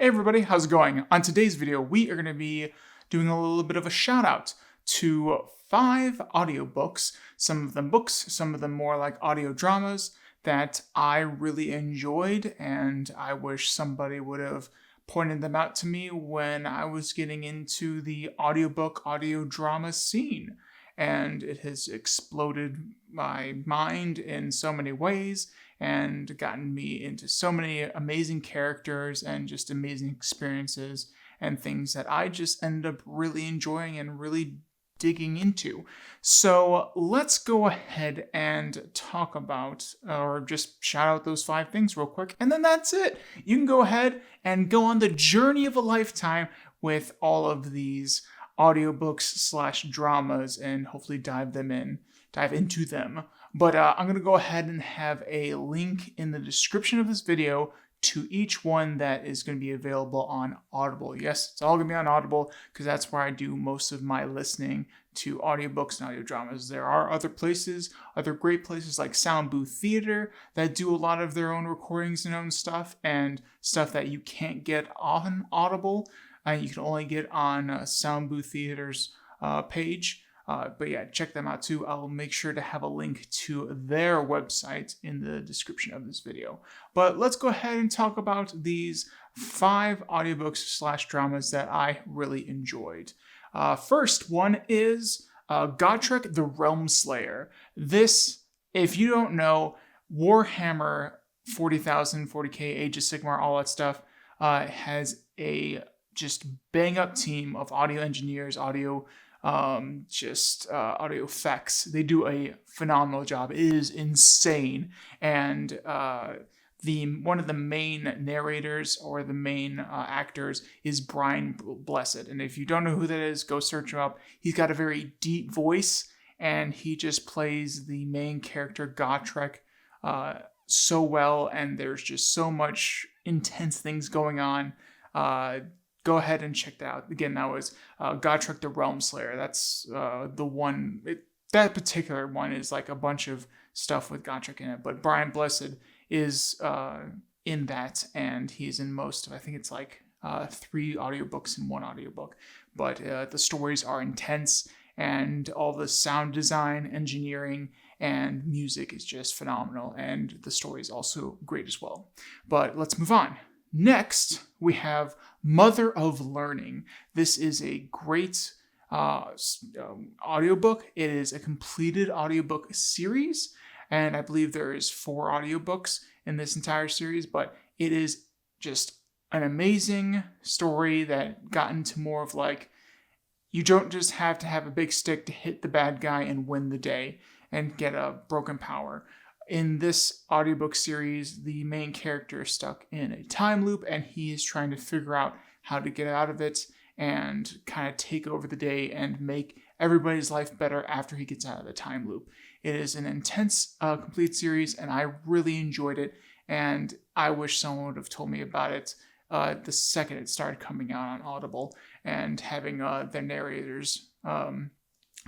Hey everybody, how's it going? On today's video, we are going to be doing a little bit of a shout out to 5 audiobooks, some of them books, some of them more like audio dramas that I really enjoyed, and I wish somebody would have pointed them out to me when I was getting into the audiobook, audio drama scene. And it has exploded my mind in so many ways and gotten me into so many amazing characters and just amazing experiences and things that I just ended up really enjoying and really digging into. So let's go ahead and talk about, or just shout out those 5 things real quick, and then that's it. You can go ahead and go on the journey of a lifetime with all of these audiobooks / dramas and hopefully dive into them. But I'm going to go ahead and have a link in the description of this video to each one that is going to be available on Audible. Yes, it's all going to be on Audible because that's where I do most of my listening to audiobooks and audio dramas. There are other places, other great places like Sound Booth Theater that do a lot of their own recordings and own stuff, and stuff that you can't get on Audible. You can only get on Sound Booth Theater's page. But yeah, check them out too. I'll make sure to have a link to their website in the description of this video. But let's go ahead and talk about these 5 audiobooks / dramas that I really enjoyed. First one is Gotrek the Realm Slayer. This, if you don't know, Warhammer 40,000, 40k, Age of Sigmar, all that stuff, has a just bang up team of audio engineers, audio effects. They do a phenomenal job. It is insane. And one of the main narrators or the main actors is Brian Blessed. And if you don't know who that is, go search him up. He's got a very deep voice, and he just plays the main character Gotrek so well. And there's just so much intense things going on. Go ahead and check that out. Again, that was Gotrek the Realm Slayer. That's the one. That particular one is like a bunch of stuff with Gotrek in it. But Brian Blessed is in that, and he's in most of, I think it's like 3 audiobooks in 1 audiobook. But the stories are intense, and all the sound design, engineering, and music is just phenomenal. And the story is also great as well. But let's move on. Next, we have Mother of Learning. This is a great audiobook. It is a completed audiobook series, and I believe there is 4 audiobooks in this entire series, but it is just an amazing story that got into more of like, you don't just have to have a big stick to hit the bad guy and win the day and get a broken power. In this audiobook series, the main character is stuck in a time loop, and he is trying to figure out how to get out of it and kind of take over the day and make everybody's life better after he gets out of the time loop. It is an intense, complete series, and I really enjoyed it, and I wish someone would have told me about it the second it started coming out on Audible, and having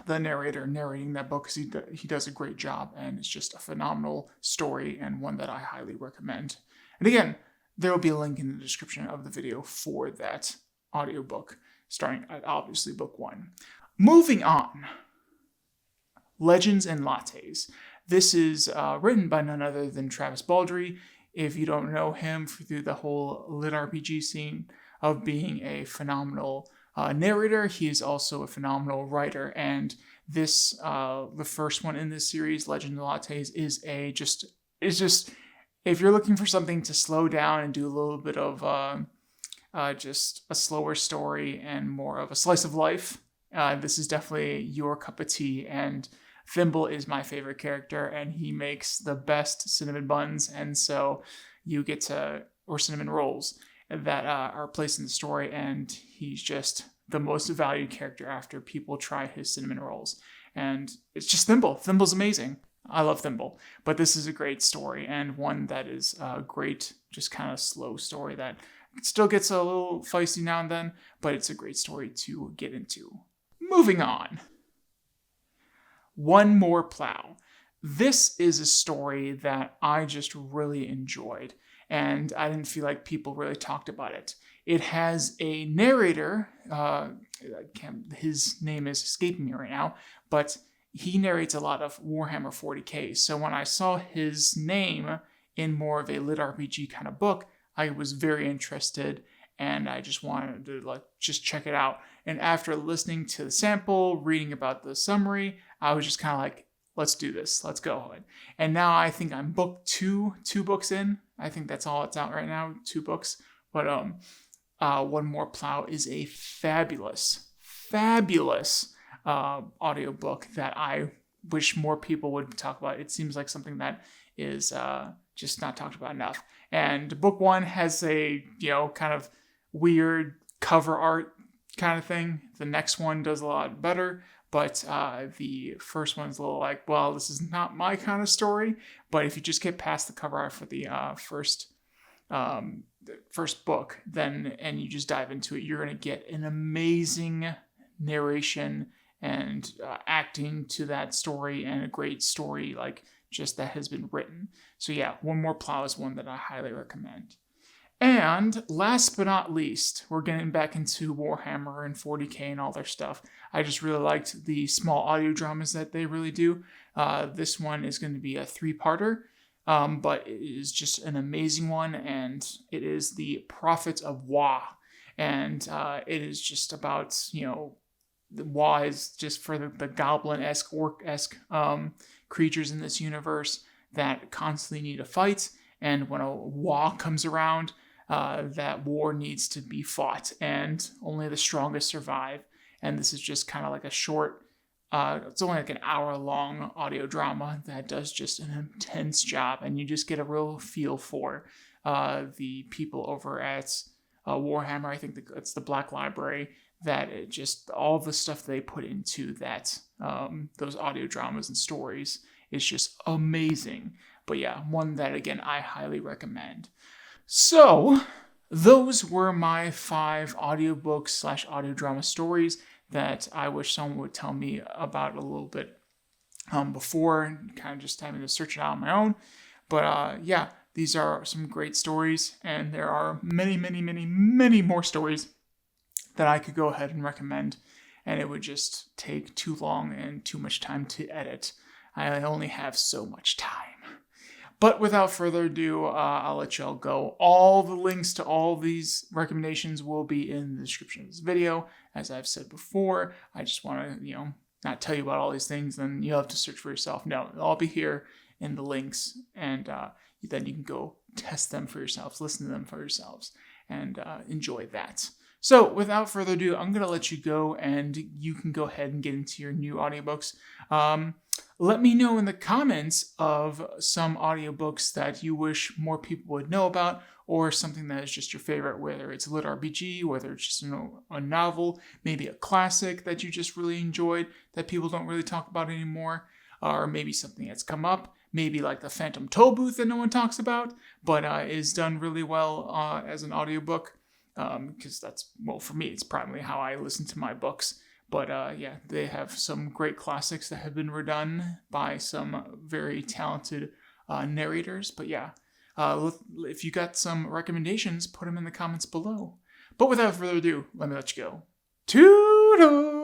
the narrator narrating that book, because he does a great job, and it's just a phenomenal story and one that I highly recommend. And again, there will be a link in the description of the video for that audiobook, starting at obviously book 1. Moving on, Legends and Lattes. This is written by none other than Travis Baldree. If you don't know him through the whole lit RPG scene of being a phenomenal narrator, he is also a phenomenal writer, and this the first one in this series, Legend of Lattes, is just if you're looking for something to slow down and do a little bit of just a slower story and more of a slice of life, this is definitely your cup of tea. And Thimble is my favorite character, and he makes the best cinnamon buns, and so you get to, or cinnamon rolls, that are placed in the story, and he's just the most valued character after people try his cinnamon rolls. And it's just Thimble. Thimble's amazing. I love Thimble. But this is a great story, and one that is a great, just kind of slow story that still gets a little feisty now and then, but it's a great story to get into. Moving on. One More Plow. This is a story that I just really enjoyed. and I didn't feel like people really talked about it. It has a narrator, his name is escaping me right now, but he narrates a lot of Warhammer 40k. So when I saw his name in more of a lit RPG kind of book, I was very interested, and I just wanted to just check it out. And after listening to the sample, reading about the summary, I was just kind of like, let's do this. Let's go. And now I think I'm book two books in. I think that's all it's out right now, 2 books. But One More Plow is a fabulous audiobook that I wish more people would talk about. It seems like something that is just not talked about enough. And book 1 has a, kind of weird cover art kind of thing. The next one does a lot better, but the first one's a little like, well, this is not my kind of story. But if you just get past the cover art for the first book, and you just dive into it, you're going to get an amazing narration and acting to that story, and a great story just that has been written. So yeah, One More Plow is one that I highly recommend. And last but not least, we're getting back into Warhammer and 40k and all their stuff. I just really liked the small audio dramas that they really do. This one is going to be a 3-parter, but it is just an amazing one, and it is The Prophet of Wa. And it is just about, the Wa is just for the goblin-esque, orc-esque creatures in this universe that constantly need to fight. And when a Wa comes around, that war needs to be fought, and only the strongest survive. And this is just kind of like a short, it's only like an hour-long audio drama that does just an intense job, and you just get a real feel for the people over at Warhammer. I think it's the Black Library, that it just, all the stuff they put into that, those audio dramas and stories is just amazing. But yeah, one that, again, I highly recommend. So, those were my 5 audiobooks / audio drama stories that I wish someone would tell me about a little bit before, kind of just having to search it out on my own. But yeah, these are some great stories, and there are many, many, many, many more stories that I could go ahead and recommend, and it would just take too long and too much time to edit. I only have so much time. But without further ado, I'll let y'all go. All the links to all these recommendations will be in the description of this video. As I've said before, I just want to, not tell you about all these things, then you'll have to search for yourself. No, it'll all be here in the links, and then you can go test them for yourselves, listen to them for yourselves, and enjoy that. So, without further ado, I'm going to let you go, and you can go ahead and get into your new audiobooks. Let me know in the comments of some audiobooks that you wish more people would know about, or something that is just your favorite, whether it's a lit RPG, whether it's just a novel, maybe a classic that you just really enjoyed that people don't really talk about anymore, or maybe something that's come up, maybe like the Phantom Toll Booth that no one talks about, but is done really well as an audiobook. Because that's, well, for me, it's primarily how I listen to my books. But yeah, they have some great classics that have been redone by some very talented narrators. But yeah, if you got some recommendations, put them in the comments below. But without further ado, let me let you go. Toodles!